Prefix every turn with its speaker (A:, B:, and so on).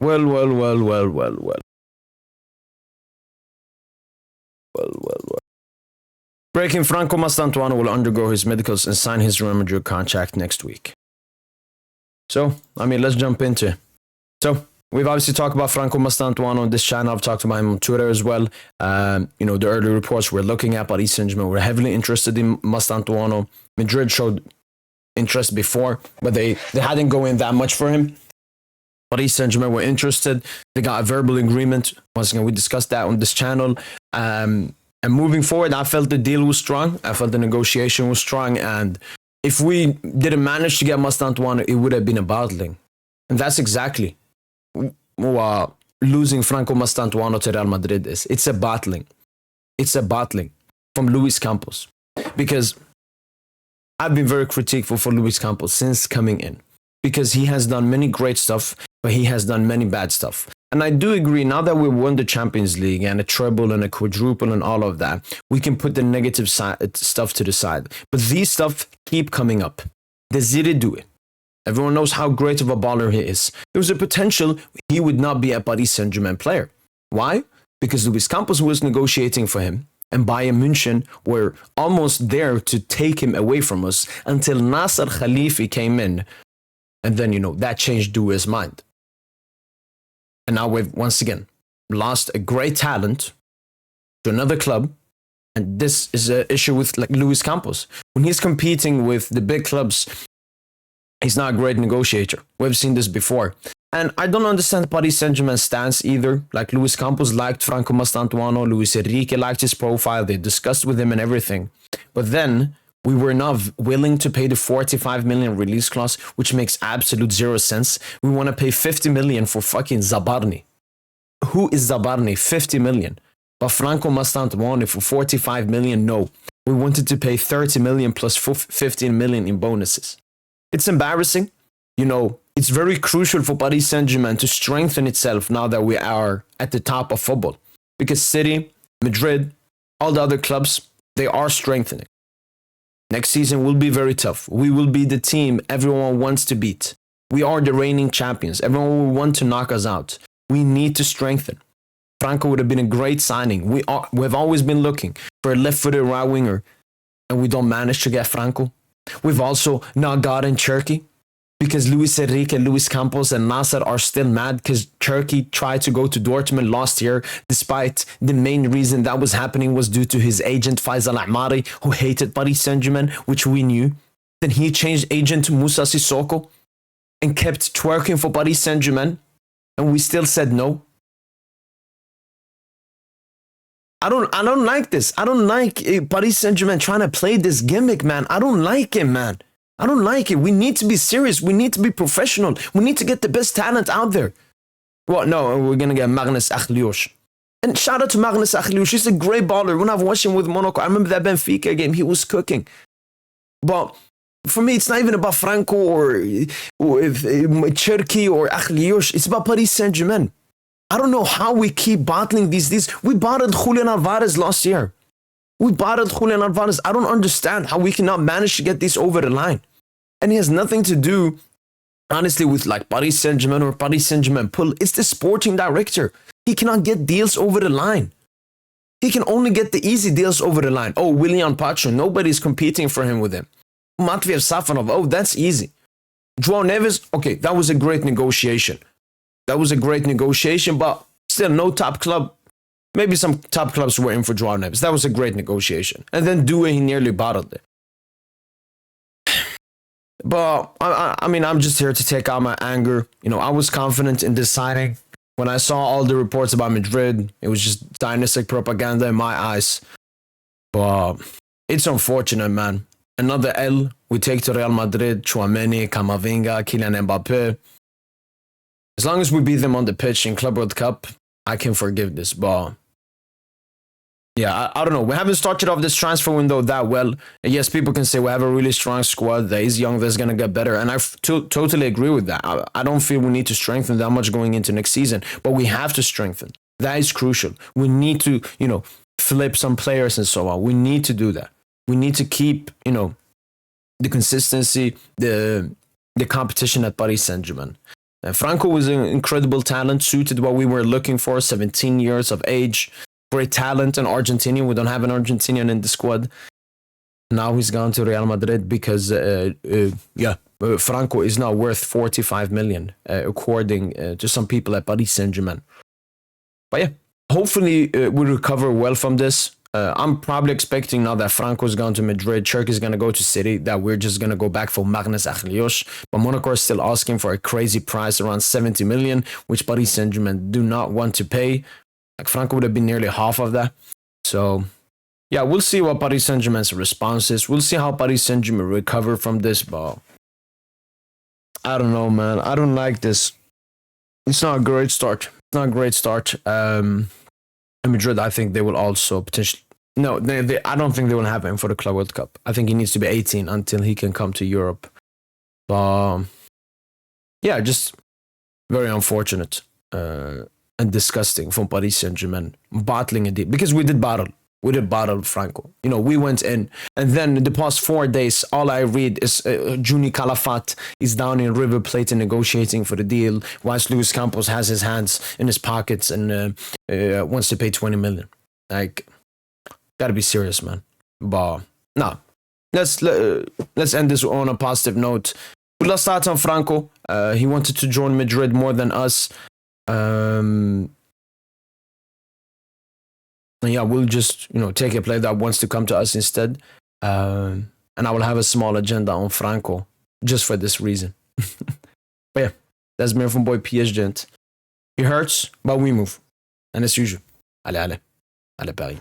A: Well, well, well, well, well, well. Well. Breaking: Franco Mastantuono will undergo his medicals and sign his Real Madrid contract next week. So, let's jump into it. So, we've obviously talked about Franco Mastantuono on this channel. I've talked about him on Twitter as well. The early reports we're looking at Paris Saint-Germain were heavily interested in Mastantuono. Madrid showed interest before, but they hadn't go in that much for him. Paris Saint-Germain were interested. They got a verbal agreement. Once again, we discussed that on this channel. And moving forward, I felt the deal was strong. I felt the negotiation was strong. And if we didn't manage to get Mastantuono, it would have been a battling. And that's exactly what losing Franco Mastantuono to Real Madrid is. It's a battling. It's a battling from Luis Campos. Because I've been very critical for Luis Campos since coming in. Because he has done many great stuff, but he has done many bad stuff. And I do agree, now that we won the Champions League and a treble and a quadruple and all of that, we can put the negative stuff to the side. But these stuff keep coming up. Desire do it. Everyone knows how great of a baller he is. There was a potential he would not be a Paris Saint-Germain player. Why? Because Luis Campos was negotiating for him, and Bayern München were almost there to take him away from us until Nasser Khalifi came in. And then, that changed Doué's mind. And now we've, once again, lost a great talent to another club. And this is an issue with Luis Campos. When he's competing with the big clubs, he's not a great negotiator. We've seen this before. And I don't understand Paris Saint-Germain's stance either. Luis Campos liked Franco Mastantuono. Luis Enrique liked his profile. They discussed with him and everything. But then we were not willing to pay the 45 million release clause, which makes absolute zero sense. We want to pay 50 million for fucking Zabarni. Who is Zabarni? 50 million. But Franco Mastantuono for 45 million, no. We wanted to pay 30 million plus 15 million in bonuses. It's embarrassing. It's very crucial for Paris Saint-Germain to strengthen itself now that we are at the top of football. Because City, Madrid, all the other clubs, they are strengthening. Next season will be very tough. We will be the team everyone wants to beat. We are the reigning champions. Everyone will want to knock us out. We need to strengthen. Franco would have been a great signing. We've always been looking for a left-footed right winger, and we don't manage to get Franco. We've also not gotten Turkey because Luis Enrique, Luis Campos, and Nasser are still mad because Turkey tried to go to Dortmund last year, despite the main reason that was happening was due to his agent Faisal Ahmari, who hated Paris Saint-Germain, which we knew. Then he changed agent to Moussa Sissoko and kept twerking for Paris Saint-Germain, and we still said no. I don't like this. I don't like Paris Saint-Germain trying to play this gimmick, man. I don't like it, man. I don't like it. We need to be serious. We need to be professional. We need to get the best talent out there. Well, no, we're going to get Magnus Achliush. And shout out to Magnus Achliush. He's a great baller. When I've watched him with Monaco, I remember that Benfica game. He was cooking. But for me, it's not even about Franco or Cherki or Achliush. It's about Paris Saint-Germain. I don't know how we keep battling these. We battled Julian Alvarez last year. I don't understand how we cannot manage to get this over the line. And it has nothing to do, honestly, with Paris Saint-Germain or Paris Saint-Germain pull. It's the sporting director. He cannot get deals over the line. He can only get the easy deals over the line. Oh, Willian Pacho, nobody's competing for him with him. Matvei Safanov, oh, that's easy. João Neves, okay, that was a great negotiation. But still no top club. Maybe some top clubs were in for João Neves. That was a great negotiation. And then Doué, he nearly bottled it. But, I'm just here to take out my anger. I was confident in this signing. When I saw all the reports about Madrid, it was just dynastic propaganda in my eyes. But it's unfortunate, man. Another L we take to Real Madrid, Tchouaméni, Camavinga, Kylian Mbappé. As long as we beat them on the pitch in Club World Cup, I can forgive this. But yeah, I don't know. We haven't started off this transfer window that well. Yes, people can say we have a really strong squad that is young, that's going to get better. And I totally agree with that. I don't feel we need to strengthen that much going into next season, but we have to strengthen. That is crucial. We need to, flip some players and so on. We need to do that. We need to keep, the consistency, the competition at Paris Saint-Germain. Franco was an incredible talent, suited what we were looking for. 17 years of age, great talent, an Argentinian. We don't have an Argentinian in the squad. Now he's gone to Real Madrid because, Franco is now worth 45 million, according to some people at Paris Saint-Germain. But yeah, hopefully we recover well from this. I'm probably expecting now that Franco's gone to Madrid, Cherki is going to go to City, that we're just going to go back for Magnus Achiliosh. But Monaco is still asking for a crazy price, around 70 million, which Paris Saint-Germain do not want to pay. Like Franco would have been nearly half of that. So yeah, we'll see what Paris Saint-Germain's response is. We'll see how Paris Saint-Germain recover from this, but I don't know, man. I don't like this. It's not a great start. It's not a great start. Madrid, I think they will also potentially... No, I don't think they will have him for the Club World Cup. I think he needs to be 18 until he can come to Europe. But yeah, just very unfortunate and disgusting from Paris Saint-Germain battling a deal. Because we did battle. We did battle Franco. You know, we went in. And then in the past 4 days, all I read is Juni Calafat is down in River Plate and negotiating for the deal, whilst Luis Campos has his hands in his pockets and wants to pay 20 million. Like, gotta be serious, man. But, no. Let's end this on a positive note. We lost out on Franco. He wanted to join Madrid more than us. Yeah, we'll just, take a player that wants to come to us instead. And I will have a small agenda on Franco just for this reason. But yeah, that's me from boy PS Gent. It hurts, but we move. And as usual, allez, Paris.